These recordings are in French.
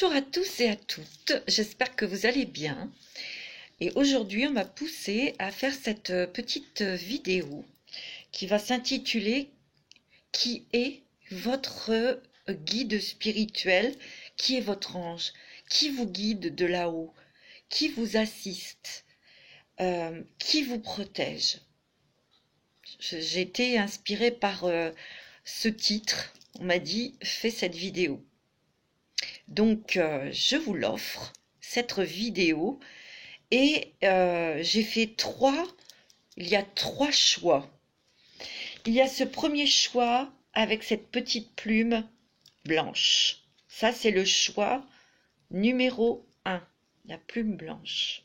Bonjour à tous et à toutes, j'espère que vous allez bien. Et aujourd'hui, on m'a poussé à faire cette petite vidéo qui va s'intituler « Qui est votre guide spirituel? Qui est votre ange? Qui vous guide de là-haut? Qui vous assiste? Qui vous protège ?» J'ai été inspirée par ce titre. On m'a dit « Fais cette vidéo ». Donc, je vous l'offre, cette vidéo, et j'ai fait il y a trois choix. Il y a ce premier choix avec cette petite plume blanche. Ça, c'est le choix numéro 1, la plume blanche.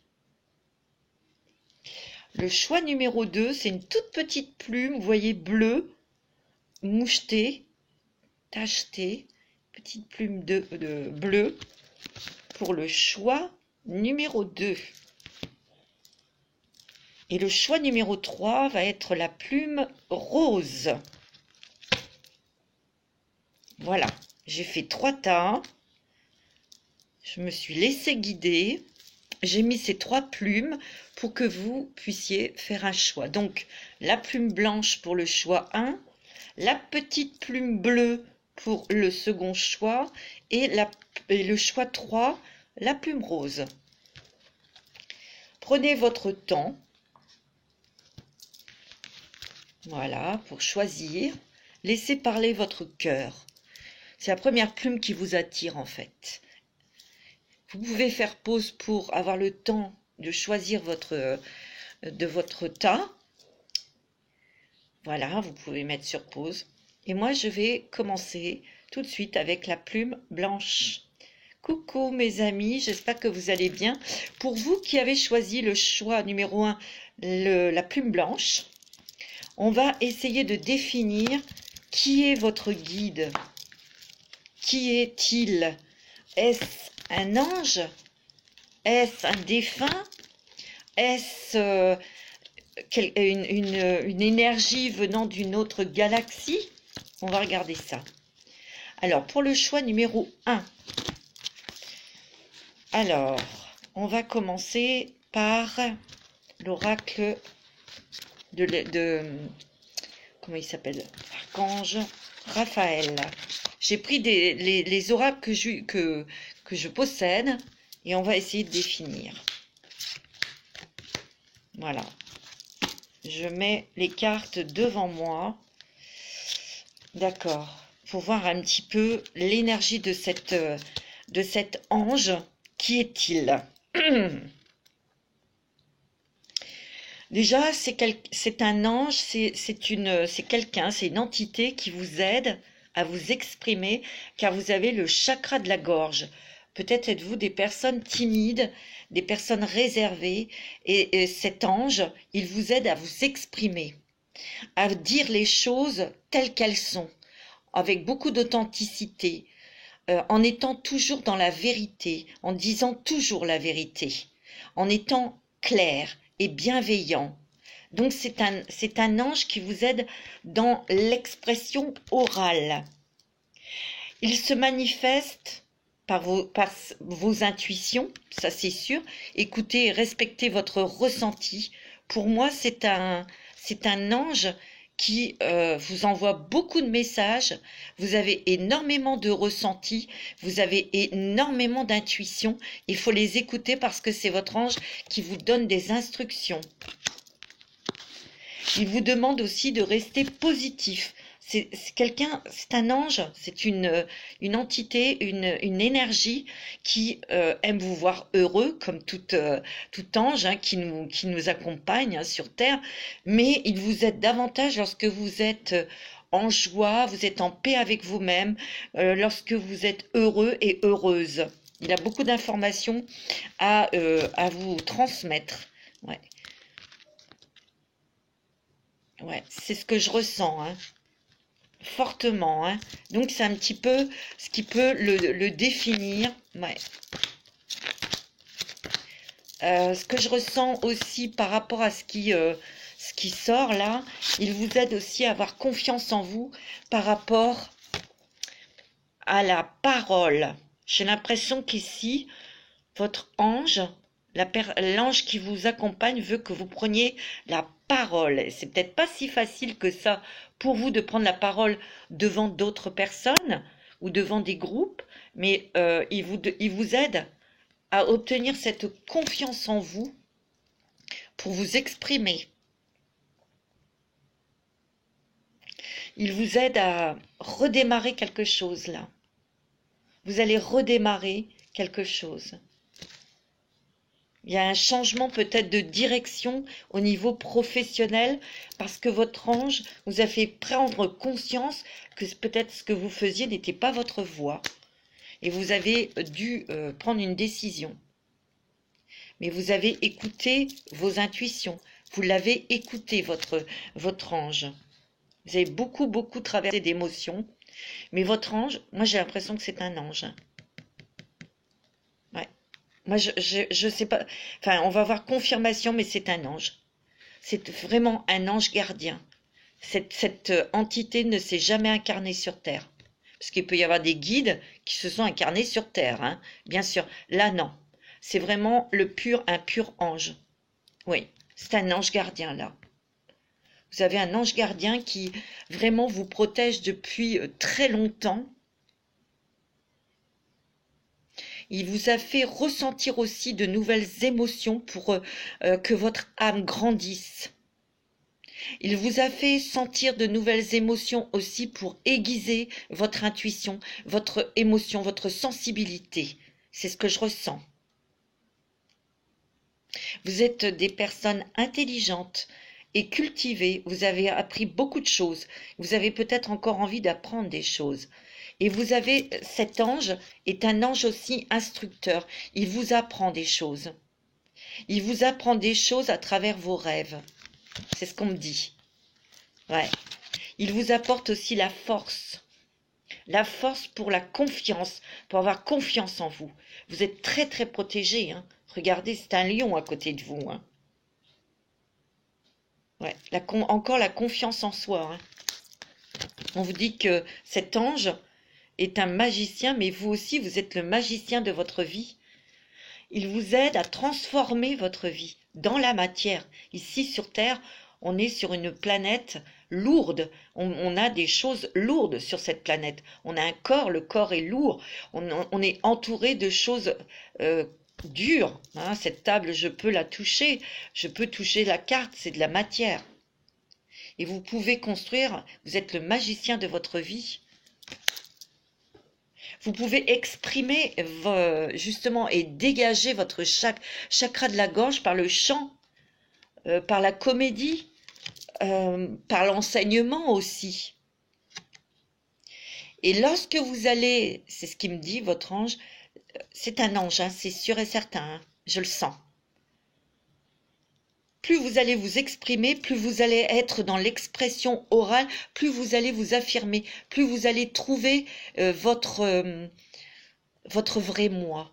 Le choix numéro 2, c'est une toute petite plume, vous voyez, bleue, mouchetée, tachetée, petite plume de bleu pour le choix numéro 2. Et le choix numéro 3 va être la plume rose. Voilà, j'ai fait 3 tas. Je me suis laissée guider. J'ai mis ces 3 plumes pour que vous puissiez faire un choix. Donc, la plume blanche pour le choix 1, la petite plume bleue pour le second choix et le choix 3, la plume rose. Prenez votre temps, voilà, pour choisir. Laissez parler votre cœur. C'est la première plume qui vous attire en fait. Vous pouvez faire pause pour avoir le temps de choisir votre tas. Voilà, vous pouvez mettre sur pause. Et moi, je vais commencer tout de suite avec la plume blanche. Coucou mes amis, j'espère que vous allez bien. Pour vous qui avez choisi le choix numéro 1, la plume blanche, on va essayer de définir qui est votre guide. Qui est-il? Est-ce un ange? Est-ce un défunt? Est-ce une énergie venant d'une autre galaxie? On va regarder ça. Alors, pour le choix numéro 1, alors, on va commencer par l'oracle comment il s'appelle? Archange Raphaël. J'ai pris les oracles que je possède et on va essayer de définir. Voilà. Je mets les cartes devant moi. D'accord. Pour voir un petit peu l'énergie de cet ange. Qui est-il? Déjà, c'est un ange, c'est quelqu'un, c'est une entité qui vous aide à vous exprimer, car vous avez le chakra de la gorge. Peut-être êtes-vous des personnes timides, des personnes réservées, et cet ange, il vous aide à vous exprimer, à dire les choses telles qu'elles sont, avec beaucoup d'authenticité, en étant toujours dans la vérité, en disant toujours la vérité, en étant clair et bienveillant. Donc c'est un ange qui vous aide dans l'expression orale. Il se manifeste par vos intuitions, ça c'est sûr. Écoutez et respectez votre ressenti. Pour moi, c'est un ange qui vous envoie beaucoup de messages. Vous avez énormément de ressentis, vous avez énormément d'intuition. Il faut les écouter parce que c'est votre ange qui vous donne des instructions. Il vous demande aussi de rester positif. C'est un ange, c'est une entité, une énergie qui aime vous voir heureux, comme tout ange qui nous accompagne sur Terre, mais il vous aide davantage lorsque vous êtes en joie, vous êtes en paix avec vous-même, lorsque vous êtes heureux et heureuse. Il a beaucoup d'informations à vous transmettre. Ouais. Ouais, c'est ce que je ressens, hein. Fortement, hein. Donc c'est un petit peu ce qui peut le définir. Ouais. Ce que je ressens aussi par rapport à ce qui sort là, il vous aide aussi à avoir confiance en vous par rapport à la parole. J'ai l'impression qu'ici, votre ange, l'ange qui vous accompagne veut que vous preniez la parole. C'est peut-être pas si facile que ça pour vous de prendre la parole devant d'autres personnes ou devant des groupes, mais il vous aide à obtenir cette confiance en vous pour vous exprimer. Il vous aide à redémarrer quelque chose là. Vous allez redémarrer quelque chose. Il y a un changement peut-être de direction au niveau professionnel parce que votre ange vous a fait prendre conscience que peut-être ce que vous faisiez n'était pas votre voie et vous avez dû prendre une décision. Mais vous avez écouté vos intuitions, vous l'avez écouté votre ange. Vous avez beaucoup traversé d'émotions, mais votre ange, moi j'ai l'impression que c'est un ange. Ouais. Moi je sais pas, enfin on va avoir confirmation, mais c'est un ange. C'est vraiment un ange gardien. Cette entité ne s'est jamais incarnée sur Terre. Parce qu'il peut y avoir des guides qui se sont incarnés sur Terre, hein, bien sûr. Là non, c'est vraiment un pur ange. Oui, c'est un ange gardien là. Vous avez un ange gardien qui vraiment vous protège depuis très longtemps. Il vous a fait ressentir aussi de nouvelles émotions pour que votre âme grandisse. Il vous a fait sentir de nouvelles émotions aussi pour aiguiser votre intuition, votre émotion, votre sensibilité. C'est ce que je ressens. Vous êtes des personnes intelligentes et cultivées, vous avez appris beaucoup de choses, vous avez peut-être encore envie d'apprendre des choses. Et vous avez, cet ange est un ange aussi instructeur, il vous apprend des choses. Il vous apprend des choses à travers vos rêves, c'est ce qu'on me dit. Ouais. Il vous apporte aussi la force pour la confiance, pour avoir confiance en vous. Vous êtes très protégé, hein. Regardez, c'est un lion à côté de vous, hein. Ouais, encore la confiance en soi, hein. On vous dit que cet ange est un magicien, mais vous aussi, vous êtes le magicien de votre vie. Il vous aide à transformer votre vie dans la matière. Ici, sur Terre, on est sur une planète lourde. On a des choses lourdes sur cette planète. On a un corps, le corps est lourd. On est entouré de choses dures. Hein. Cette table, je peux la toucher. Je peux toucher la carte, c'est de la matière. Et vous pouvez construire, vous êtes le magicien de votre vie. Vous pouvez exprimer justement et dégager votre chakra de la gorge par le chant, par la comédie, par l'enseignement aussi. Et lorsque vous allez, c'est ce qui me dit votre ange, c'est un ange, hein, c'est sûr et certain, hein, je le sens. Plus vous allez vous exprimer, plus vous allez être dans l'expression orale, plus vous allez vous affirmer, plus vous allez trouver votre vrai moi.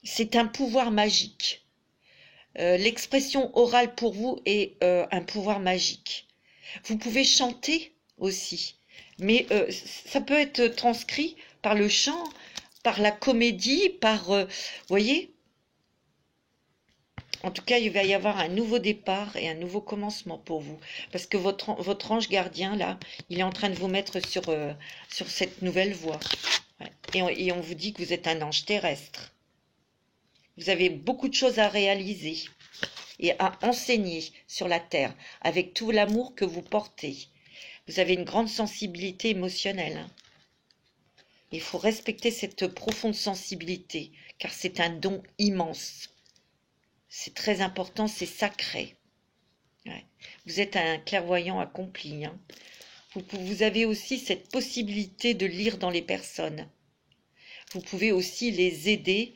C'est un pouvoir magique. L'expression orale pour vous est un pouvoir magique. Vous pouvez chanter aussi, mais ça peut être transcrit par le chant, par la comédie, voyez. En tout cas, il va y avoir un nouveau départ et un nouveau commencement pour vous. Parce que votre ange gardien, là, il est en train de vous mettre sur cette nouvelle voie. Ouais. Et on vous dit que vous êtes un ange terrestre. Vous avez beaucoup de choses à réaliser et à enseigner sur la terre avec tout l'amour que vous portez. Vous avez une grande sensibilité émotionnelle. Hein. Il faut respecter cette profonde sensibilité, car c'est un don immense. C'est très important, c'est sacré. Ouais. Vous êtes un clairvoyant accompli. Hein. Vous avez aussi cette possibilité de lire dans les personnes. Vous pouvez aussi les aider,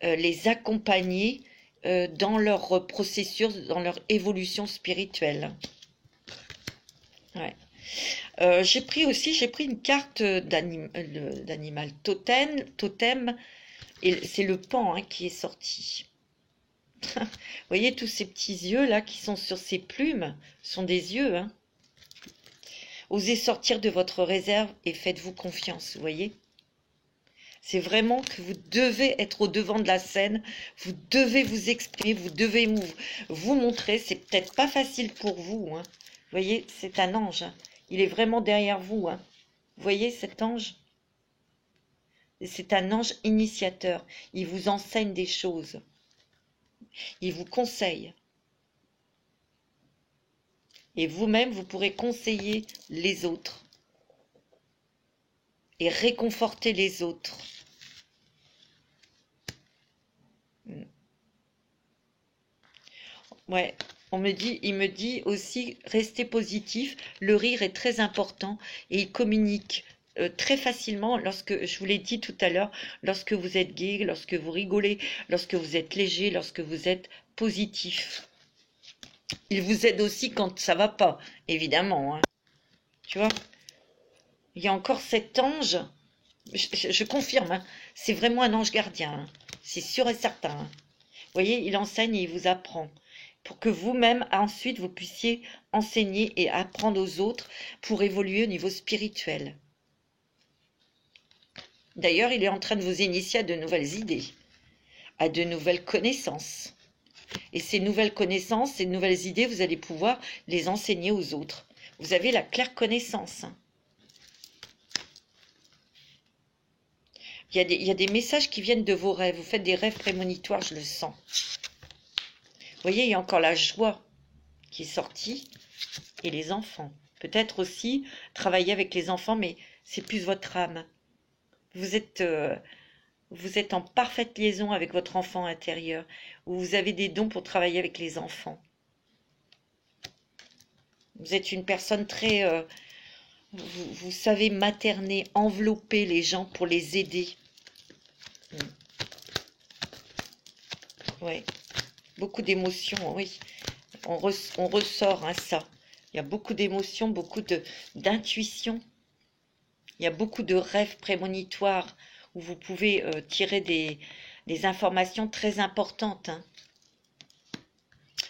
les accompagner dans leur processus, dans leur évolution spirituelle. Ouais. J'ai pris une carte d'animal totem, et c'est le pan hein, qui est sorti. Vous voyez tous ces petits yeux là qui sont sur ces plumes, sont des yeux. Hein. Osez sortir de votre réserve et faites-vous confiance, vous voyez. C'est vraiment que vous devez être au devant de la scène, vous devez vous exprimer, vous devez vous montrer. C'est peut-être pas facile pour vous, hein. Vous voyez, c'est un ange, hein. Il est vraiment derrière vous, hein. Vous voyez cet ange? C'est un ange initiateur. Il vous enseigne des choses. Il vous conseille. Et vous-même, vous pourrez conseiller les autres. Et réconforter les autres. Ouais, il me dit aussi, restez positif, le rire est très important et il communique très facilement lorsque, je vous l'ai dit tout à l'heure, lorsque vous êtes gai, lorsque vous rigolez, lorsque vous êtes léger, lorsque vous êtes positif. Il vous aide aussi quand ça va pas, évidemment, hein. Tu vois, il y a encore cet ange, je confirme, hein, c'est vraiment un ange gardien, hein, c'est sûr et certain, hein. Vous voyez, il enseigne et il vous apprend pour que vous-même, ensuite, vous puissiez enseigner et apprendre aux autres pour évoluer au niveau spirituel. D'ailleurs, il est en train de vous initier à de nouvelles idées, à de nouvelles connaissances. Et ces nouvelles connaissances, ces nouvelles idées, vous allez pouvoir les enseigner aux autres. Vous avez la claire connaissance, hein. Il y a des messages qui viennent de vos rêves. Vous faites des rêves prémonitoires, je le sens. Vous voyez, il y a encore la joie qui est sortie et les enfants. Peut-être aussi travailler avec les enfants, mais c'est plus votre âme. Vous êtes en parfaite liaison avec votre enfant intérieur, où vous avez des dons pour travailler avec les enfants. Vous êtes une personne très... vous savez materner, envelopper les gens pour les aider. Oui, beaucoup d'émotions, oui. On ressort, hein, ça. Il y a beaucoup d'émotions, beaucoup d'intuition. Il y a beaucoup de rêves prémonitoires où vous pouvez tirer des informations très importantes, hein.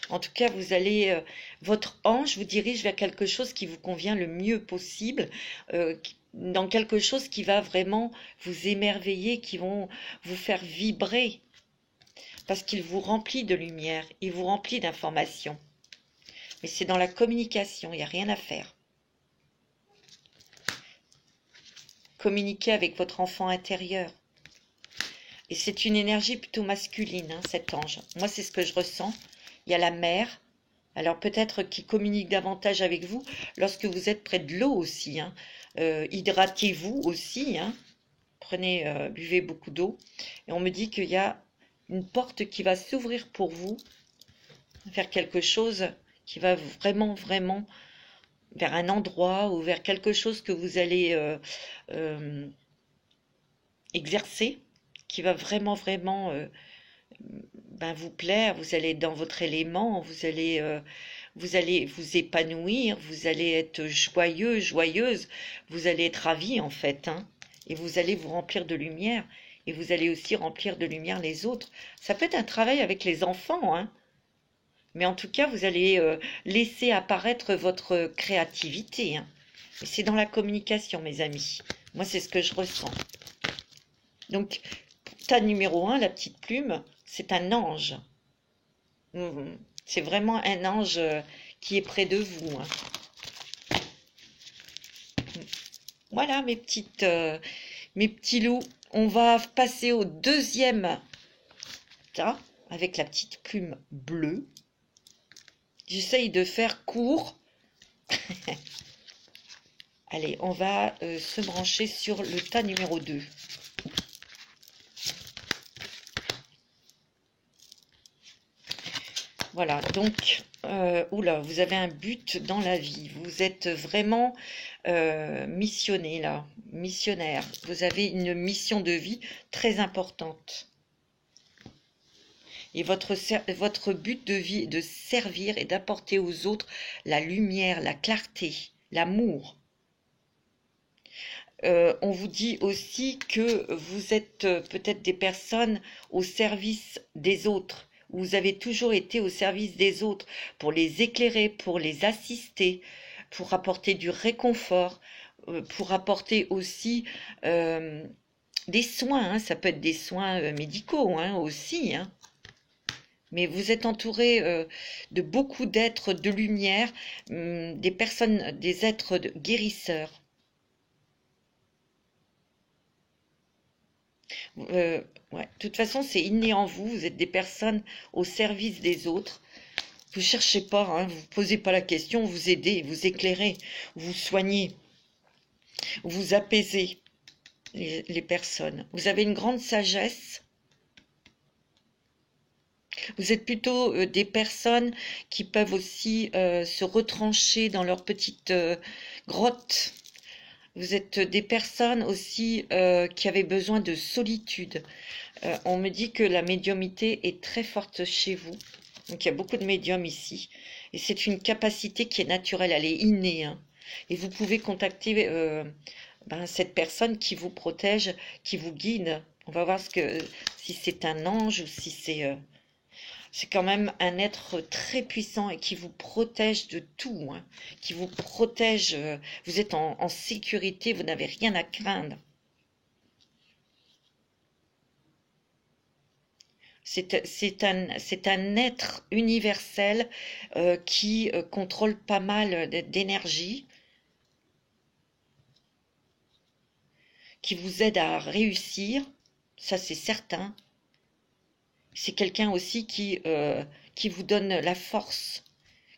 En tout cas, vous allez, votre ange vous dirige vers quelque chose qui vous convient le mieux possible, dans quelque chose qui va vraiment vous émerveiller, qui vont vous faire vibrer, parce qu'il vous remplit de lumière, il vous remplit d'informations. Mais c'est dans la communication, il n'y a rien à faire. Communiquer avec votre enfant intérieur. Et c'est une énergie plutôt masculine, hein, cet ange. Moi, c'est ce que je ressens. Il y a la mère, alors peut-être qui communique davantage avec vous lorsque vous êtes près de l'eau aussi, hein. Hydratez-vous aussi, hein. Buvez beaucoup d'eau. Et on me dit qu'il y a une porte qui va s'ouvrir pour vous, vers quelque chose qui va vraiment, vraiment, vers un endroit ou vers quelque chose que vous allez exercer, qui va vraiment, vraiment... vous plaire, vous allez être dans votre élément, vous allez vous épanouir, vous allez être joyeux, joyeuse, vous allez être ravi en fait, hein, et vous allez vous remplir de lumière, et vous allez aussi remplir de lumière les autres. Ça peut être un travail avec les enfants, hein, mais en tout cas, vous allez laisser apparaître votre créativité, hein. Et c'est dans la communication, mes amis. Moi, c'est ce que je ressens. Donc, tas numéro 1, la petite plume, c'est un ange. C'est vraiment un ange qui est près de vous, hein. Voilà mes petits loups. On va passer au deuxième tas avec la petite plume bleue. J'essaye de faire court. Allez, on va se brancher sur le tas numéro 2. Voilà, donc, oula, vous avez un but dans la vie. Vous êtes vraiment missionné, là, missionnaire. Vous avez une mission de vie très importante. Et votre but de vie est de servir et d'apporter aux autres la lumière, la clarté, l'amour. On vous dit aussi que vous êtes peut-être des personnes au service des autres. Vous avez toujours été au service des autres pour les éclairer, pour les assister, pour apporter du réconfort, pour apporter aussi des soins, hein, ça peut être des soins médicaux hein, aussi, hein. Mais vous êtes entouré de beaucoup d'êtres de lumière, des personnes, des êtres guérisseurs. Ouais. De toute façon, c'est inné en vous. Vous êtes des personnes au service des autres. Vous cherchez pas, hein, vous posez pas la question, vous aidez, vous éclairez, vous soignez, vous apaisez les personnes. Vous avez une grande sagesse. Vous êtes plutôt des personnes qui peuvent aussi se retrancher dans leur petite grotte. Vous êtes des personnes aussi qui avaient besoin de solitude. On me dit que la médiumnité est très forte chez vous. Donc il y a beaucoup de médiums ici. Et c'est une capacité qui est naturelle, elle est innée, hein. Et vous pouvez contacter cette personne qui vous protège, qui vous guide. On va voir si c'est un ange ou si c'est quand même un être très puissant et qui vous protège de tout, hein, qui vous protège. Vous êtes en sécurité, vous n'avez rien à craindre. C'est un être universel qui contrôle pas mal d'énergie, qui vous aide à réussir, ça c'est certain. C'est quelqu'un aussi qui vous donne la force,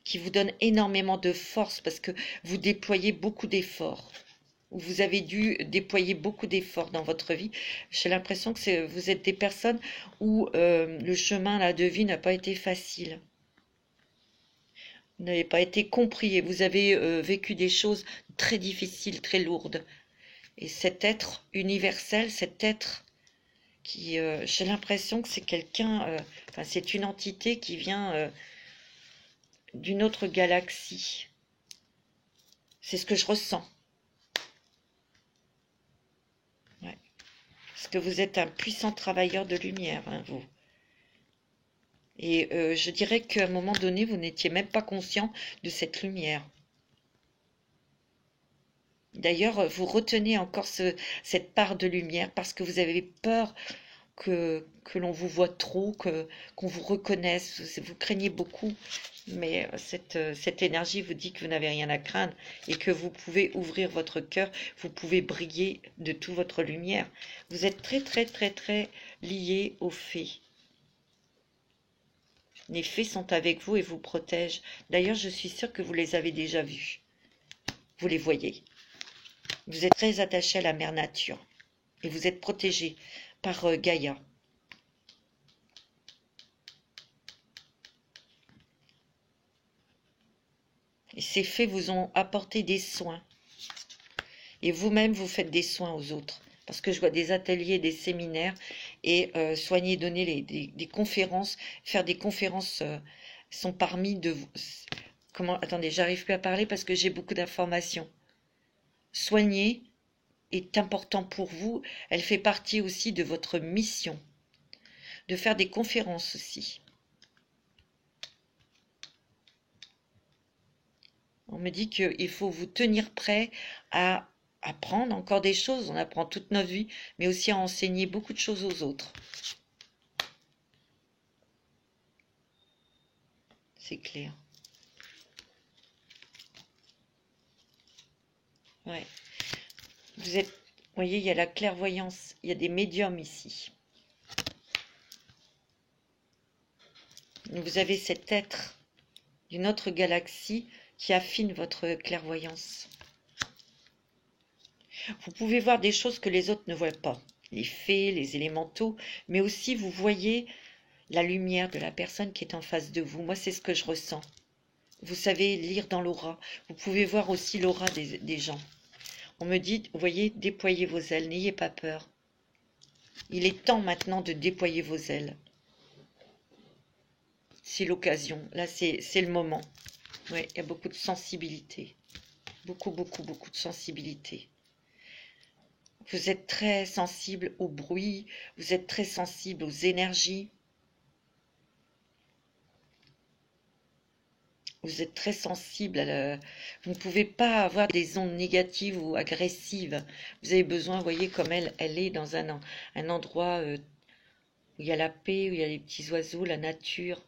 qui vous donne énormément de force parce que vous déployez beaucoup d'efforts. Vous avez dû déployer beaucoup d'efforts dans votre vie. J'ai l'impression que vous êtes des personnes où le chemin, la de vie n'a pas été facile. Vous n'avez pas été compris et vous avez vécu des choses très difficiles, très lourdes. Et cet être universel, cet être qui, j'ai l'impression que c'est quelqu'un, enfin c'est une entité qui vient d'une autre galaxie. C'est ce que je ressens. Ouais. Parce que vous êtes un puissant travailleur de lumière, hein, vous. Et je dirais qu'à un moment donné, vous n'étiez même pas conscient de cette lumière. D'ailleurs, vous retenez encore cette part de lumière parce que vous avez peur que l'on vous voit trop, qu'on vous reconnaisse. Vous craignez beaucoup, mais cette énergie vous dit que vous n'avez rien à craindre et que vous pouvez ouvrir votre cœur, vous pouvez briller de toute votre lumière. Vous êtes très, très, très, très lié aux fées. Les fées sont avec vous et vous protègent. D'ailleurs, je suis sûre que vous les avez déjà vues. Vous les voyez. Vous êtes très attaché à la mère nature et vous êtes protégé par Gaïa. Et ces fées vous ont apporté des soins. Et vous-même, vous faites des soins aux autres. Parce que je vois des ateliers, des séminaires, et soigner, donner des conférences, faire des conférences sont parmi de vous. Comment, attendez, j'arrive plus à parler parce que j'ai beaucoup d'informations. Soigner est important pour vous. Elle fait partie aussi de votre mission. De faire des conférences aussi. On me dit qu'il faut vous tenir prêt à apprendre encore des choses. On apprend toute notre vie, mais aussi à enseigner beaucoup de choses aux autres. C'est clair. Ouais. Vous voyez, il y a la clairvoyance. Il y a des médiums ici. Vous avez cet être d'une autre galaxie qui affine votre clairvoyance. Vous pouvez voir des choses que les autres ne voient pas. Les fées, les élémentaux, mais aussi vous voyez la lumière de la personne qui est en face de vous. Moi, c'est ce que je ressens. Vous savez lire dans l'aura. Vous pouvez voir aussi l'aura des gens. On me dit, vous voyez, déployez vos ailes, n'ayez pas peur. Il est temps maintenant de déployer vos ailes. C'est l'occasion. Là, c'est le moment. Oui, il y a beaucoup de sensibilité. Beaucoup, beaucoup, beaucoup de sensibilité. Vous êtes très sensible au bruit. Vous êtes très sensible aux énergies. Vous êtes très sensible vous ne pouvez pas avoir des ondes négatives ou agressives. Vous avez besoin, vous voyez, comme elle est dans un endroit où il y a la paix, où il y a les petits oiseaux, la nature.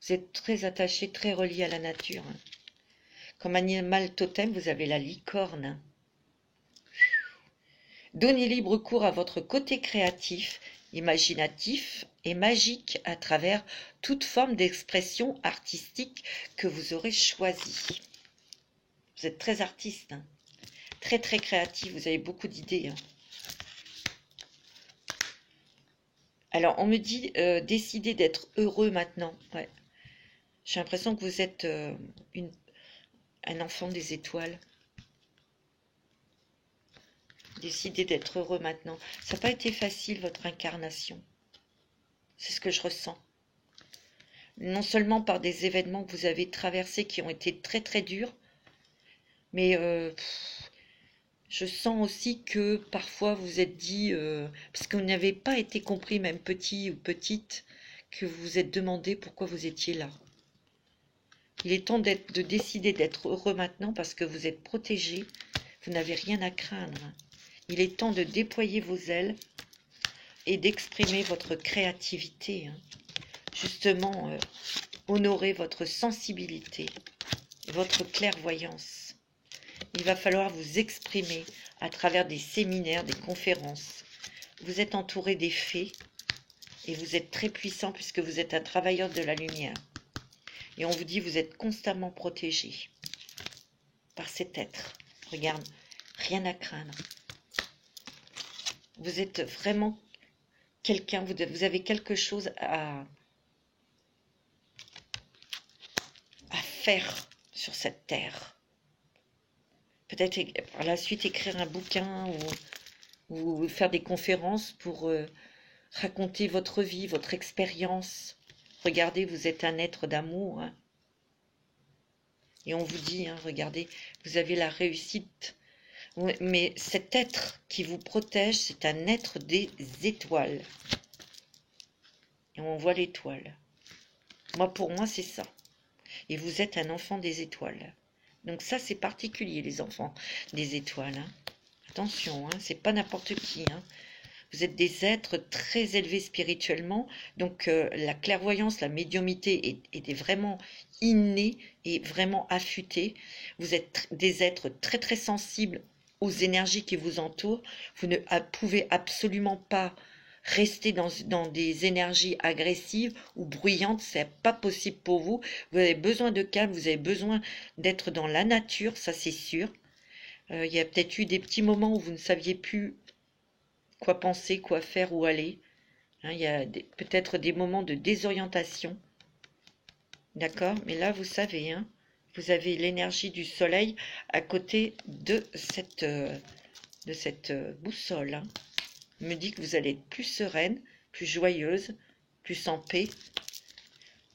Vous êtes très attaché, très relié à la nature. Comme animal totem, vous avez la licorne. Donnez libre cours à votre côté créatif, imaginatif et magique à travers toute forme d'expression artistique que vous aurez choisie. Vous êtes très artiste, hein. Très très créatif, vous avez beaucoup d'idées. Hein. Alors on me dit décidez d'être heureux maintenant. Ouais. J'ai l'impression que vous êtes un enfant des étoiles. Décidez d'être heureux maintenant. Ça n'a pas été facile votre incarnation. C'est ce que je ressens. Non seulement par des événements que vous avez traversés qui ont été très très durs, mais je sens aussi que parfois vous êtes dit, parce que vous n'avez pas été compris, même petit ou petite, que vous vous êtes demandé pourquoi vous étiez là. Il est temps de décider d'être heureux maintenant parce que vous êtes protégé, vous n'avez rien à craindre. Il est temps de déployer vos ailes et d'exprimer votre créativité. Hein. Justement, honorer votre sensibilité, votre clairvoyance. Il va falloir vous exprimer à travers des séminaires, des conférences. Vous êtes entouré des fées et vous êtes très puissant puisque vous êtes un travailleur de la lumière. Et on vous dit vous êtes constamment protégé par cet être. Regarde, rien à craindre. Vous êtes vraiment quelqu'un, vous avez quelque chose à faire sur cette terre. Peut-être par la suite écrire un bouquin ou faire des conférences pour raconter votre vie, votre expérience. Regardez, vous êtes un être d'amour. Hein. Et on vous dit, hein, regardez, vous avez la réussite. Mais cet être qui vous protège, c'est un être des étoiles. Et on voit l'étoile. Pour moi, c'est ça. Et vous êtes un enfant des étoiles. Donc ça, c'est particulier, les enfants des étoiles. Hein. Attention, hein, c'est pas n'importe qui. Hein. Vous êtes des êtres très élevés spirituellement. Donc la clairvoyance, la médiumnité est vraiment innée et vraiment affûtée. Vous êtes des êtres très très sensibles aux énergies qui vous entourent. Vous ne pouvez absolument pas rester dans des énergies agressives ou bruyantes, c'est pas possible pour vous. Vous avez besoin de calme, vous avez besoin d'être dans la nature, ça c'est sûr. Il y a peut-être eu des petits moments où vous ne saviez plus quoi penser, quoi faire, où aller. Hein, il y a peut-être des moments de désorientation. D'accord? Mais là, vous savez, hein, vous avez l'énergie du soleil à côté de cette boussole. Hein. Il me dit que vous allez être plus sereine, plus joyeuse, plus en paix.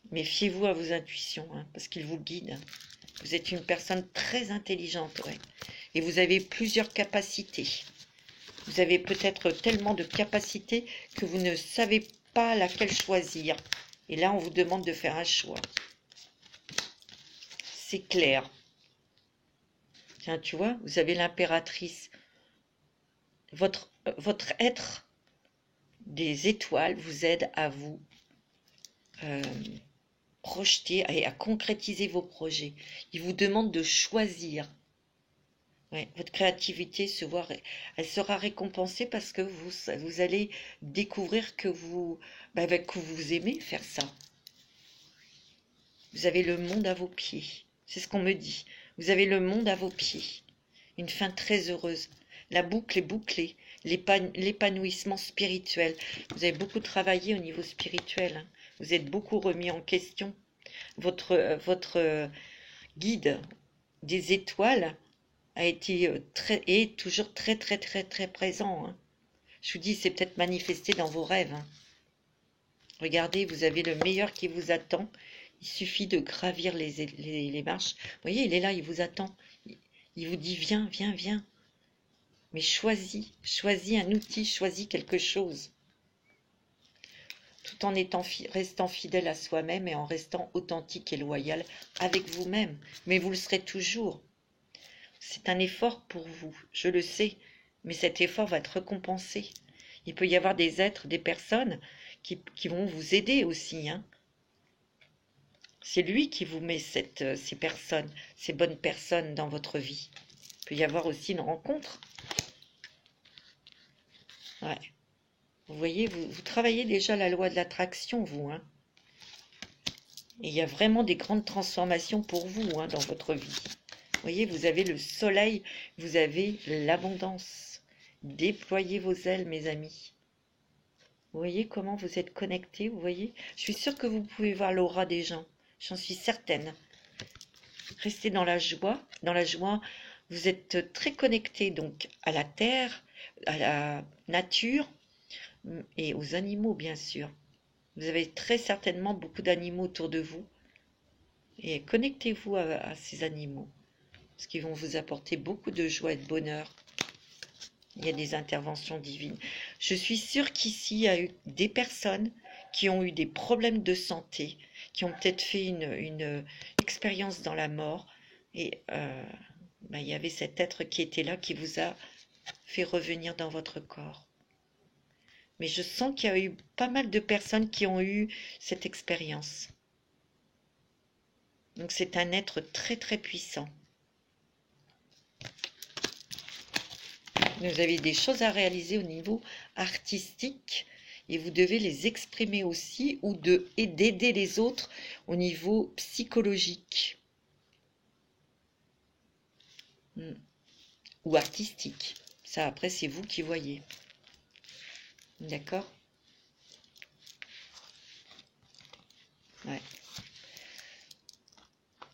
Méfiez-vous à vos intuitions, hein, parce qu'ils vous guident. Vous êtes une personne très intelligente, ouais. Et vous avez plusieurs capacités. Vous avez peut-être tellement de capacités que vous ne savez pas laquelle choisir. Et là, on vous demande de faire un choix. C'est clair. Tiens, tu vois, vous avez l'impératrice. Votre être des étoiles vous aide à vous projeter et à concrétiser vos projets. Il vous demande de choisir. Ouais, votre créativité elle sera récompensée parce que vous allez découvrir que que vous aimez faire ça. Vous avez le monde à vos pieds. C'est ce qu'on me dit. Vous avez le monde à vos pieds. Une fin très heureuse. La boucle est bouclée. L'épanouissement spirituel. Vous avez beaucoup travaillé au niveau spirituel. Hein. Vous êtes beaucoup remis en question. Votre guide des étoiles est toujours très très très très présent. Hein. Je vous dis, c'est peut-être manifesté dans vos rêves. Hein. Regardez, vous avez le meilleur qui vous attend. Il suffit de gravir les marches. Vous voyez, il est là, il vous attend. Il vous dit, viens, viens, viens. Mais choisis un outil, choisis quelque chose. Tout tout en restant fidèle à soi-même et en restant authentique et loyal avec vous-même. Mais vous le serez toujours. C'est un effort pour vous, je le sais, mais cet effort va être récompensé. Il peut y avoir des êtres, des personnes qui vont vous aider aussi, hein. C'est lui qui vous met ces personnes, ces bonnes personnes dans votre vie. Il peut y avoir aussi une rencontre. Ouais. Vous voyez, vous travaillez déjà la loi de l'attraction, vous, hein. Et il y a vraiment des grandes transformations pour vous, hein, dans votre vie. Vous voyez, vous avez le soleil, vous avez l'abondance. Déployez vos ailes, mes amis. Vous voyez comment vous êtes connectés, vous voyez? Je suis sûre que vous pouvez voir l'aura des gens. J'en suis certaine. Restez dans la joie. Dans la joie, vous êtes très connectés donc à la terre, à la nature et aux animaux, bien sûr. Vous avez très certainement beaucoup d'animaux autour de vous. Et connectez-vous à ces animaux, parce qu'ils vont vous apporter beaucoup de joie et de bonheur. Il y a des interventions divines. Je suis sûre qu'ici, il y a eu des personnes qui ont eu des problèmes de santé, qui ont peut-être fait une expérience dans la mort. Et il y avait cet être qui était là, qui vous a fait revenir dans votre corps. Mais je sens qu'il y a eu pas mal de personnes qui ont eu cette expérience. Donc c'est un être très très puissant. Vous avez des choses à réaliser au niveau artistique et vous devez les exprimer aussi ou d'aider les autres au niveau psychologique ou artistique. Ça, après, c'est vous qui voyez. D'accord? Ouais.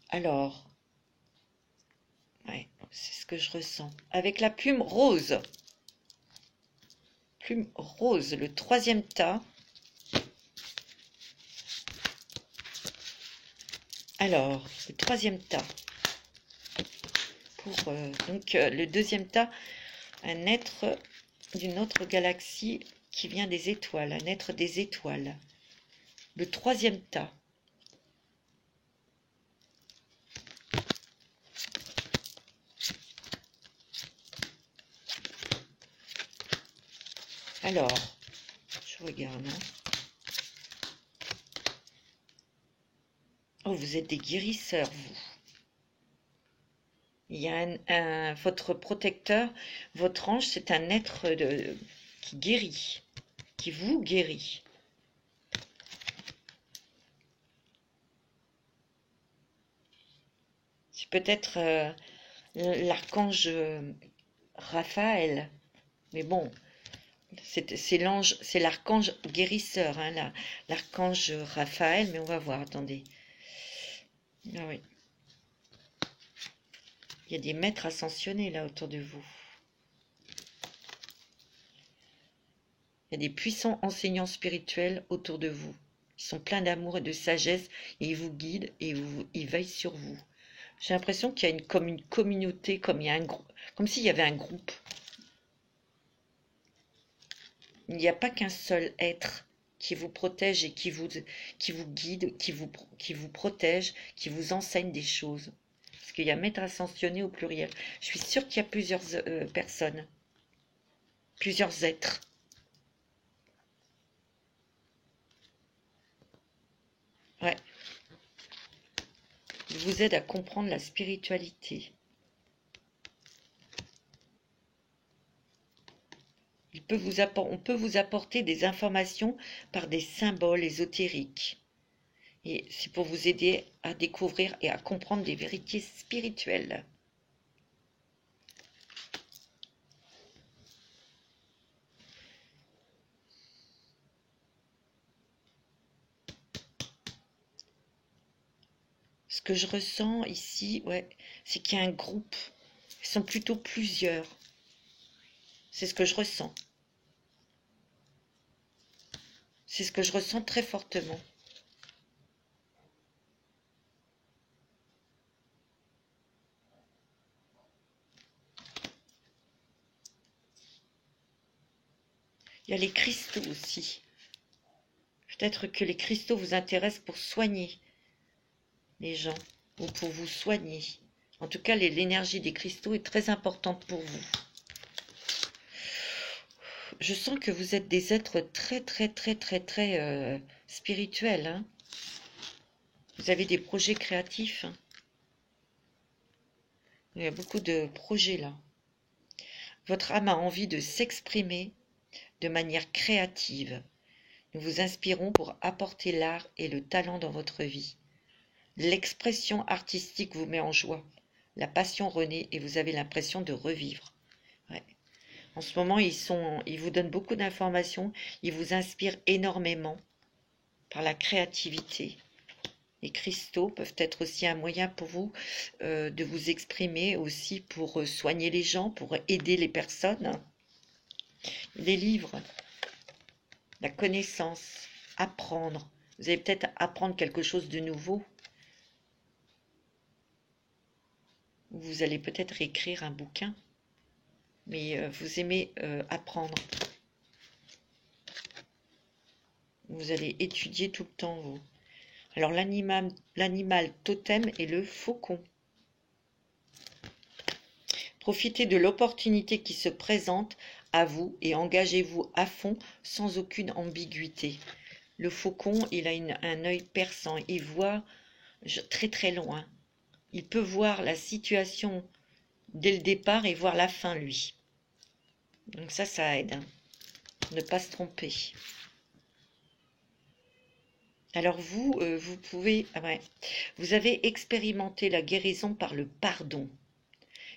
Alors, ouais, c'est ce que je ressens. Avec la plume rose. Plume rose, le 3e tas. Alors, le 3e tas. Pour donc le 2e tas, un être d'une autre galaxie qui vient des étoiles, un être des étoiles. Le 3e tas. Alors, je regarde. Hein. Oh, vous êtes des guérisseurs, vous. Il y a votre protecteur, votre ange, c'est un être qui guérit, qui vous guérit. C'est peut-être l'archange Raphaël, mais bon, c'est l'ange, c'est l'archange guérisseur, hein, l'archange Raphaël, mais on va voir, attendez. Ah oui. Il y a des maîtres ascensionnés là autour de vous. Il y a des puissants enseignants spirituels autour de vous. Ils sont pleins d'amour et de sagesse et ils vous guident et ils veillent sur vous. J'ai l'impression qu'il y a comme une communauté, comme s'il y avait un groupe. Il n'y a pas qu'un seul être qui vous protège et qui vous guide, qui vous protège, qui vous enseigne des choses. Parce qu'il y a maître ascensionné au pluriel. Je suis sûre qu'il y a plusieurs personnes, plusieurs êtres. Ouais. Il vous aide à comprendre la spiritualité. On peut vous apporter des informations par des symboles ésotériques. Et c'est pour vous aider à découvrir et à comprendre des vérités spirituelles. Ce que je ressens ici, ouais, c'est qu'il y a un groupe. Ils sont plutôt plusieurs. C'est ce que je ressens. C'est ce que je ressens très fortement. Il y a les cristaux aussi. Peut-être que les cristaux vous intéressent pour soigner les gens ou pour vous soigner. En tout cas, l'énergie des cristaux est très importante pour vous. Je sens que vous êtes des êtres très spirituels. Hein. Vous avez des projets créatifs. Hein. Il y a beaucoup de projets là. Votre âme a envie de s'exprimer de manière créative. Nous vous inspirons pour apporter l'art et le talent dans votre vie. L'expression artistique vous met en joie. La passion renaît et vous avez l'impression de revivre. Ouais. En ce moment, ils vous donnent beaucoup d'informations. Ils vous inspirent énormément par la créativité. Les cristaux peuvent être aussi un moyen pour vous de vous exprimer, aussi pour soigner les gens, pour aider les personnes. Les livres, la connaissance, apprendre. Vous allez peut-être apprendre quelque chose de nouveau. Vous allez peut-être écrire un bouquin, mais vous aimez apprendre. Vous allez étudier tout le temps, vous. Alors, l'animal totem est le faucon. Profitez de l'opportunité qui se présente à vous et engagez-vous à fond sans aucune ambiguïté. Le faucon, il a un œil perçant, il voit très loin. Il peut voir la situation dès le départ et voir la fin, lui. Donc ça aide, hein. Ne pas se tromper. Alors vous pouvez... vous avez expérimenté la guérison par le pardon.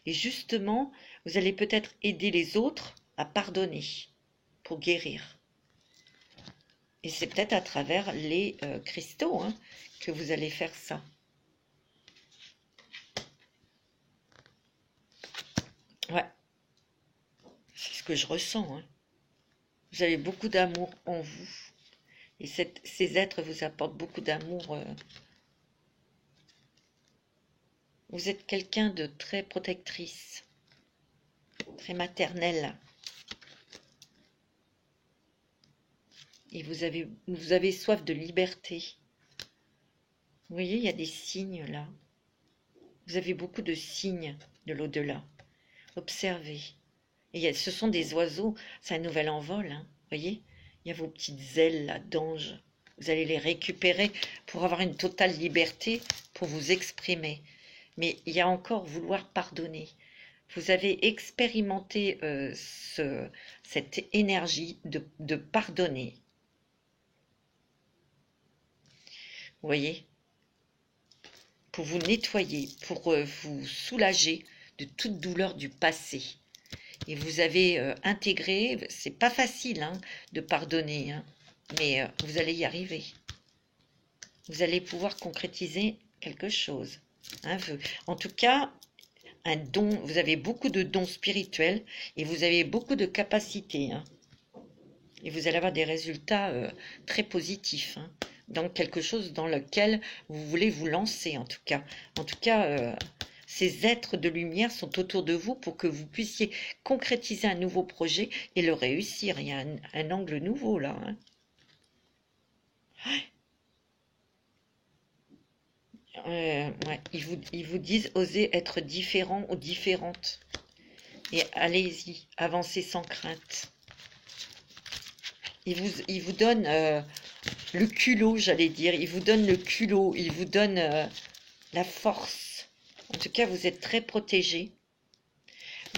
Et justement, vous allez peut-être aider les autres à pardonner pour guérir. Et c'est peut-être à travers les cristaux hein, que vous allez faire ça. Ouais, c'est ce que je ressens. Hein. Vous avez beaucoup d'amour en vous. Et ces êtres vous apportent beaucoup d'amour. Vous êtes quelqu'un de très protectrice, très maternelle. Et vous avez soif de liberté. Vous voyez, il y a des signes là. Vous avez beaucoup de signes de l'au-delà. Observez. Et ce sont des oiseaux, c'est un nouvel envol. Hein. Vous voyez, il y a vos petites ailes là d'ange. Vous allez les récupérer pour avoir une totale liberté, pour vous exprimer. Mais il y a encore vouloir pardonner. Vous avez expérimenté cette énergie de pardonner. Vous voyez, pour vous nettoyer, pour vous soulager de toute douleur du passé. Et vous avez intégré, c'est pas facile hein, de pardonner, hein, mais vous allez y arriver. Vous allez pouvoir concrétiser quelque chose, un vœu. En tout cas, un don, vous avez beaucoup de dons spirituels et vous avez beaucoup de capacités. Hein, et vous allez avoir des résultats très positifs. Hein, dans quelque chose dans lequel vous voulez vous lancer en tout cas. En tout cas, ces êtres de lumière sont autour de vous pour que vous puissiez concrétiser un nouveau projet et le réussir. Il y a un angle nouveau là. Hein. Ouais. Ils vous disent osez être différent ou différente. Et allez-y, avancez sans crainte. Ils vous donnent le culot, j'allais dire. Ils vous donnent le culot, ils vous donnent la force. En tout cas, vous êtes très protégés.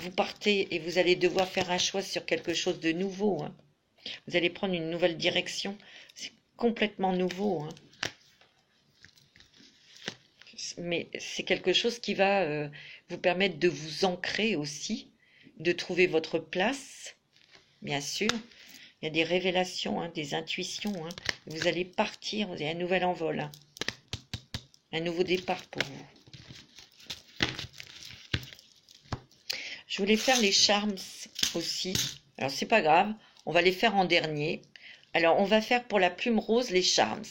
Vous partez et vous allez devoir faire un choix sur quelque chose de nouveau. Hein. Vous allez prendre une nouvelle direction. C'est complètement nouveau. Hein. Mais c'est quelque chose qui va vous permettre de vous ancrer aussi, de trouver votre place, bien sûr. Il y a des révélations, hein, des intuitions. Hein. Vous allez partir, vous avez un nouvel envol. Hein. Un nouveau départ pour vous. Je voulais faire les charms aussi. Alors, c'est pas grave. On va les faire en dernier. Alors, on va faire pour la plume rose les charms.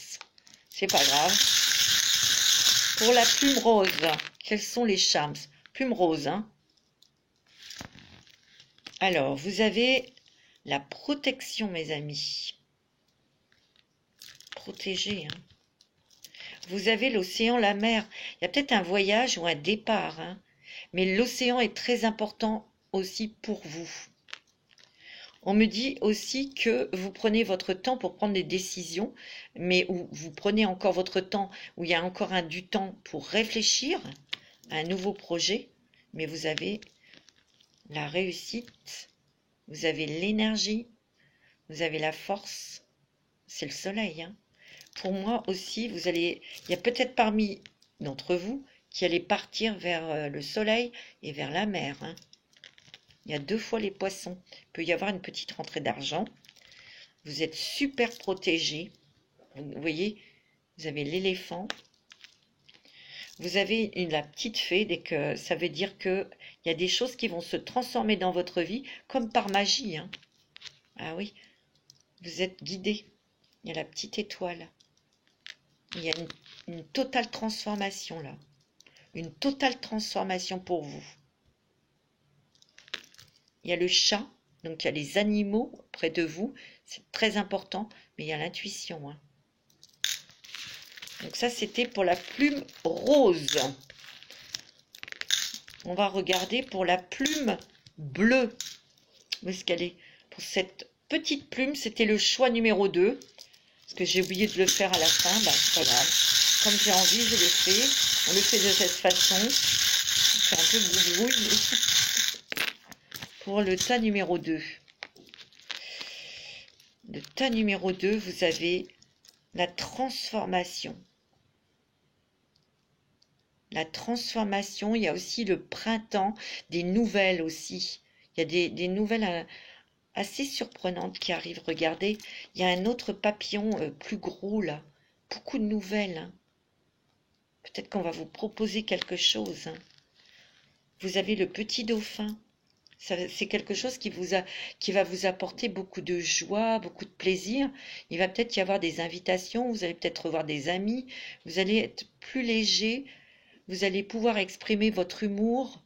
C'est pas grave. Pour la plume rose, quels sont les charms? Plume rose, hein. Alors, vous avez la protection, mes amis. protégé. Hein. Vous avez l'océan, la mer. Il y a peut-être un voyage ou un départ. Hein. Mais l'océan est très important aussi pour vous. On me dit aussi que vous prenez votre temps pour prendre des décisions, mais où vous prenez encore votre temps, où il y a encore du temps pour réfléchir à un nouveau projet, mais vous avez la réussite, vous avez l'énergie, vous avez la force, c'est le soleil. Hein. Pour moi aussi, il y a peut-être parmi d'entre vous qui allez partir vers le soleil et vers la mer. Hein. Il y a 2 fois les poissons. Il peut y avoir une petite rentrée d'argent. Vous êtes super protégé. Vous voyez, vous avez l'éléphant. Vous avez la petite fée, ça veut dire qu'il y a des choses qui vont se transformer dans votre vie comme par magie. Hein. Ah oui, vous êtes guidé. Il y a la petite étoile. Il y a une totale transformation là. Une totale transformation pour vous. Il y a le chat, donc il y a les animaux près de vous, c'est très important, mais il y a l'intuition. Hein. Donc ça, c'était pour la plume rose. On va regarder pour la plume bleue. Où est-ce qu'elle est? Pour cette petite plume, c'était le choix numéro 2. Parce que j'ai oublié de le faire à la fin, ben, c'est pas grave. Comme j'ai envie, je le fais. On le fait de cette façon. C'est un peu boubrouille. Pour le tas numéro 2. Le tas numéro 2, vous avez la transformation. La transformation, il y a aussi le printemps, des nouvelles aussi. Il y a des nouvelles assez surprenantes qui arrivent. Regardez, il y a un autre papillon plus gros là. Beaucoup de nouvelles. Hein. Peut-être qu'on va vous proposer quelque chose. Hein. Vous avez le petit dauphin. C'est quelque chose qui va vous apporter beaucoup de joie, beaucoup de plaisir. Il va peut-être y avoir des invitations, vous allez peut-être revoir des amis, vous allez être plus léger, vous allez pouvoir exprimer votre humour,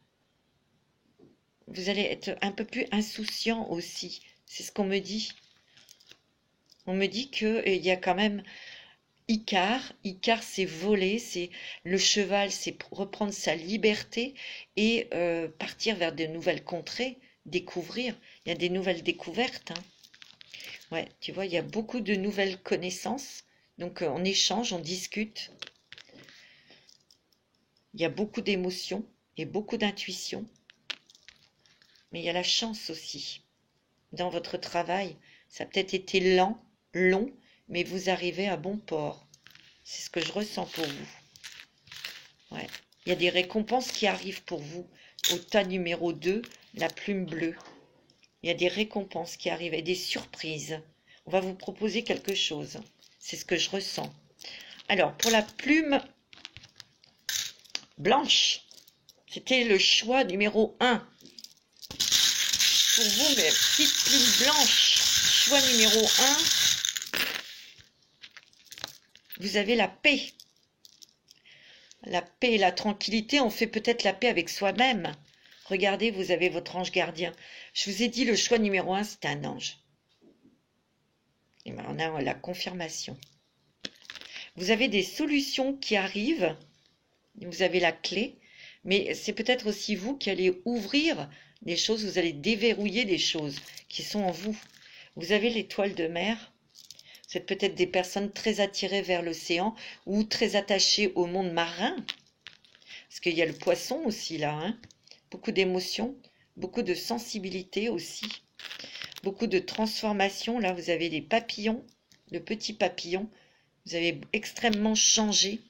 vous allez être un peu plus insouciant aussi. C'est ce qu'on me dit. On me dit qu'il y a quand même Icare, c'est voler, c'est le cheval, c'est reprendre sa liberté et partir vers de nouvelles contrées, découvrir. Il y a des nouvelles découvertes. Hein. Ouais, tu vois, il y a beaucoup de nouvelles connaissances. Donc on échange, on discute. Il y a beaucoup d'émotions et beaucoup d'intuition. Mais il y a la chance aussi. Dans votre travail, ça a peut-être été lent, long, mais vous arrivez à bon port. C'est ce que je ressens pour vous. Ouais. Il y a des récompenses qui arrivent pour vous. Au tas numéro 2, la plume bleue. Il y a des récompenses qui arrivent et des surprises. On va vous proposer quelque chose. C'est ce que je ressens. Alors, pour la plume blanche, c'était le choix numéro 1. Pour vous, mes petites plumes blanches, choix numéro 1, vous avez la paix. La paix et la tranquillité, on fait peut-être la paix avec soi-même. Regardez, vous avez votre ange gardien. Je vous ai dit, le choix numéro 1, c'est un ange. Et maintenant, on a la confirmation. Vous avez des solutions qui arrivent. Vous avez la clé. Mais c'est peut-être aussi vous qui allez ouvrir des choses. Vous allez déverrouiller des choses qui sont en vous. Vous avez l'étoile de mer. Vous êtes peut-être des personnes très attirées vers l'océan ou très attachées au monde marin. Parce qu'il y a le poisson aussi là. Hein. Beaucoup d'émotions, beaucoup de sensibilité aussi. Beaucoup de transformation. Là, vous avez des papillons, de petits papillons. Vous avez extrêmement changé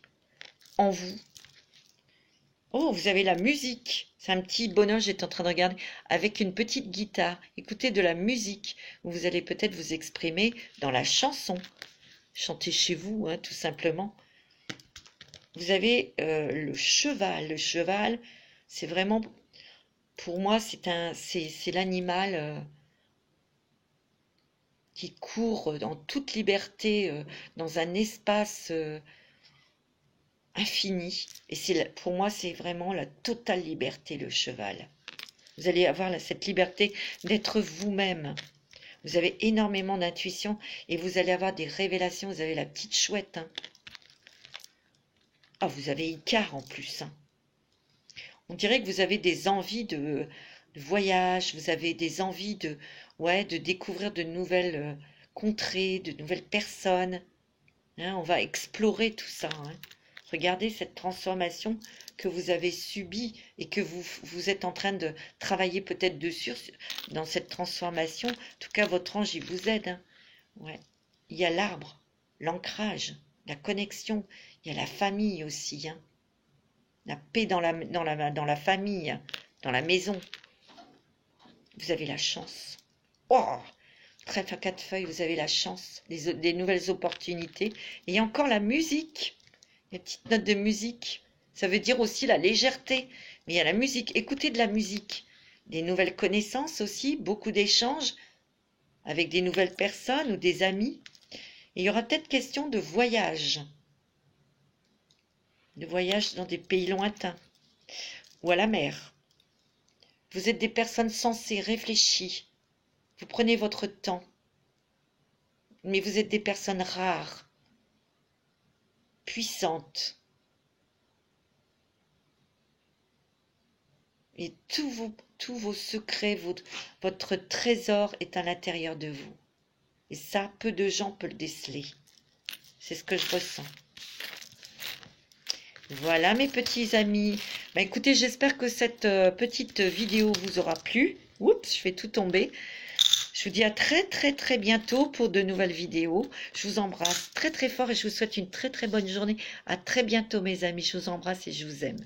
en vous. Oh, vous avez la musique. C'est un petit bonhomme, j'étais en train de regarder, avec une petite guitare. Écoutez de la musique, où vous allez peut-être vous exprimer dans la chanson. Chantez chez vous, hein, tout simplement. Vous avez le cheval. Le cheval, c'est vraiment, pour moi, c'est l'animal qui court en toute liberté dans un espace infini. Et pour moi, c'est vraiment la totale liberté, le cheval. Vous allez avoir cette liberté d'être vous-même. Vous avez énormément d'intuition et vous allez avoir des révélations. Vous avez la petite chouette. Hein. Ah, vous avez Icare en plus. Hein. On dirait que vous avez des envies de voyage, vous avez des envies de, ouais, de découvrir de nouvelles contrées, de nouvelles personnes. Hein, on va explorer tout ça. Hein. Regardez cette transformation que vous avez subie et que vous êtes en train de travailler peut-être dessus dans cette transformation. En tout cas, votre ange, il vous aide. Hein. Ouais. Il y a l'arbre, l'ancrage, la connexion. Il y a la famille aussi. Hein. La paix dans la famille, dans la maison. Vous avez la chance. Oh, trèfle à 4 feuilles, vous avez la chance, des nouvelles opportunités. Et il y a encore la musique. Les petites notes de musique. Ça veut dire aussi la légèreté. Mais il y a la musique. Écoutez de la musique. Des nouvelles connaissances aussi, beaucoup d'échanges avec des nouvelles personnes ou des amis. Et il y aura peut-être question de voyage. De voyage dans des pays lointains. Ou à la mer. Vous êtes des personnes sensées, réfléchies. Vous prenez votre temps. Mais vous êtes des personnes rares. Puissante. Et tous vos secrets, votre trésor est à l'intérieur de vous. Et ça, peu de gens peuvent le déceler. C'est ce que je ressens. Voilà mes petits amis. Bah, écoutez, j'espère que cette petite vidéo vous aura plu. Oups, je fais tout tomber. Je vous dis à très bientôt pour de nouvelles vidéos. Je vous embrasse très fort et je vous souhaite une très bonne journée. À très bientôt mes amis. Je vous embrasse et je vous aime.